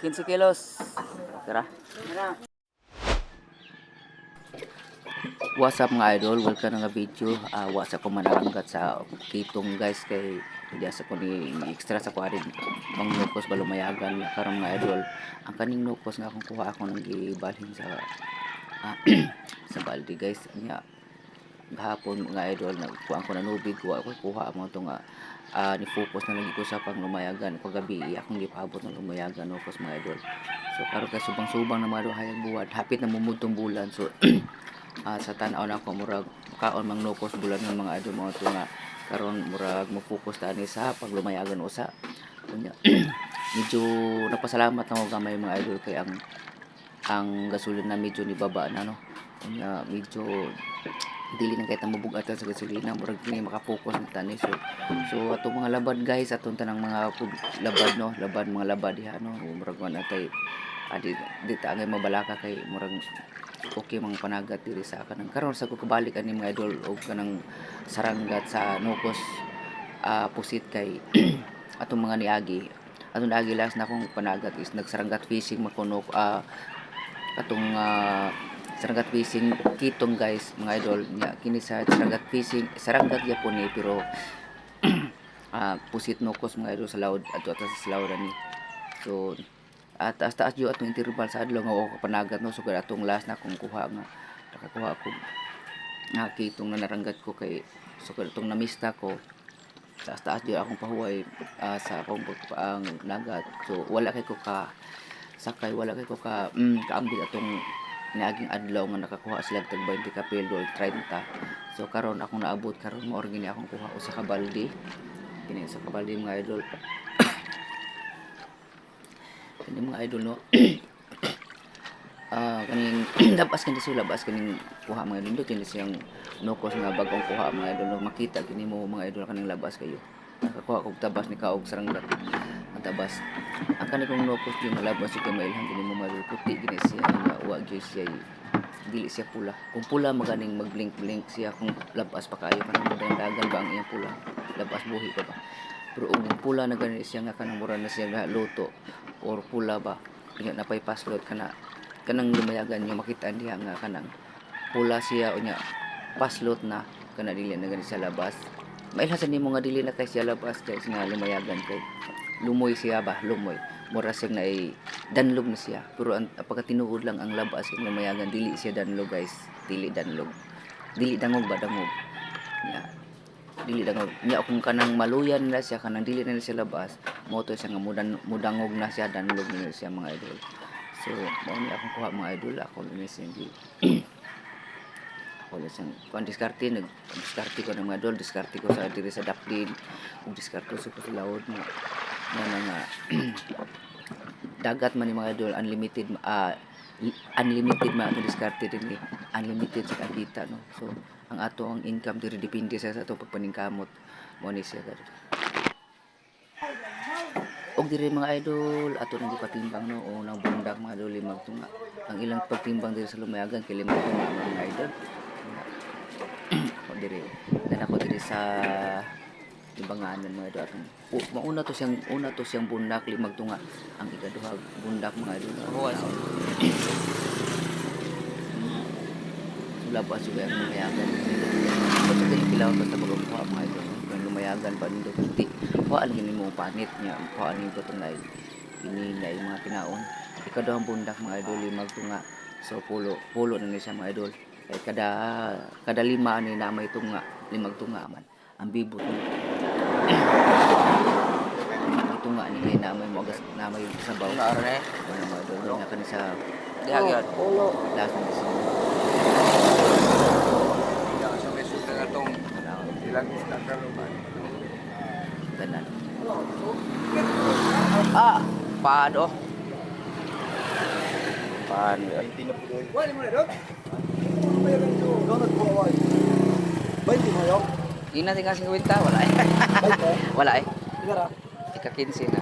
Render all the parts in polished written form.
15 kilos. Tara. What's up mga idol? Welcome na nga video. What's up ko manaranggat sa kitong guys kay hindi sa ko ni extra sa kwarin pang nukos balumayagan karon mga idol. Ang kaning nukos nga akong kuha ako nang gibalhin sa sa balde guys. Nya gahapon mga idol nagkuha ko na nubig kuha mo to nga ni focus na lagi ko sa panglumayagan paggabi akong gipabot ng lumayagan nukos mga idol. So karon kay subang-subang na mga hayag buwan hapit na mumudtong bulan so sa tan-aw na ko murag kaon mang nukos bulan ng mga idol mga to nga karon murag mo focus tani sa paglumayagan usa kunya medyo napasalamat na ko gamay mga idol kay ang gasolina medyo ni baba na no kunya medyo dili na kay ta mabugatan sa gasolina murag kini maka-focus na tani so atong mga labad guys atong tanang mga labad no mga labad diha no murag man atay di ta angay mabalaka kay murag okay mga panagat diri sa kanang karon sa ko kabalik ani mga idol og kanang saranggat sa nukos pusit kay atong mga niagi atong niagi last na akong panagat is nagsaranggat fishing makunok atong saranggat fishing kitong guys mga idol nya kini sa saranggat yapon ni pero pusit nukos mga idol sa laod ato sa laod ani so at taas yo atong interval sa adlaw nga ako panagat no so atong last na akong kuha nga nakakuha ako nakitong na naranggat ko kay so atong namista ko taas yo akong pahuway sa akong nagat so wala kay ko ka sakay wala kay ko ka kaambit atong niaging adlaw nga nakakuha sila tag 20 ka pelo 30 so karon akong naabot karon mo gini akong kuha usa ka balde kini sa kabalde mga idol kini mga idol no kaning labas kaning kuha mga idol kini siyang nukos nga bagong kuha mga idol no makita kini mo mga idol kaning labas kayo nakakuha og tabas ni kaog saranggat ang tabas ang kanang nukos yung labas yung mailhan kini mo mga idol puti kini siya nga wa gyud siya dili siya pula kung pula maganing mag-blink siya kung labas pa kayo kanang dagan ba ang iyang pula labas buhi pa ba pero kung pula na gani siya nga kanang mura na siya nga luto or pula ba kanya napay paslot kanang lumayagan niyo makita niya nga kanang pula siya unya paslot na kana dili na gani siya labas mailhasan nimo nga dili na kay siya labas kay nga lumayagan kay lumoy siya ba lumoy mura siya na ay danlog na siya pero ang pagkatinuod lang ang labas kay lumayagan dili siya danlog guys dili danlog dili dangog ba dangog nya dili dangog nya kung kanang maluyan na siya kanang dili na siya labas mo to siya nga mudangog na siya danlog na siya mga idol so mao ni akong kuha mga idol ako ni sindi ako lang kung diskarte ko ng mga idol diskarte ko sa diri sa daplin ug diskarte ko sa laod na nga dagat man ni mga idol unlimited man ang diskarte din unlimited sa kita no so ang ato ang income diri depende sa ato pagpaningkamot mo ni siya gad og diri mga idol ato nang gipatimbang no unang bundak mga idol 5 tunga ang ilang pagtimbang diri sa lumayagan kay 5 tunga mga idol o diri dan ako diri sa timbanganan mga idol mauna to siyang bundak 5 tunga ang ikaduha bundak mga idol labas juga ang lumayagan basta kini pilaw basta magkuha mga idol kung lumayagan pa nito kunti kuhaan gini mo panit niya kuhaan nito tunay ini na mga tinaon ikaduhang bundak mga idol 5 tunga so pulo na ni siya mga idol kay kada 5 ani na may tunga 5 tunga man ang bibo tunga ni kay na may mogas na may sabaw na are ano mga idol na kani sa diagad pulo last na siya ilang isda ka luman tanan paano wala mo na dok ina tinggal sing kwenta wala wala ika-15 na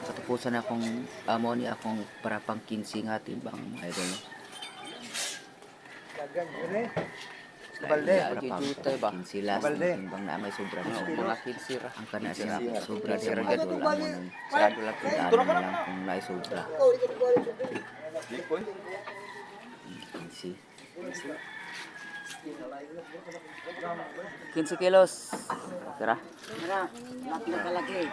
sa tupusan akong amo ni akong para pang 15 nga timbang mga idol Balde. Jutay ba? Sila sa Balde. timbang na may sobra na Mga kidsira. ang kana siya sobra Sira siya gad. mga idol ang Sarado lang. ano na lang kung naay sobra. Likoy. Si 15 kilos. Tara. Mira, nakalagay.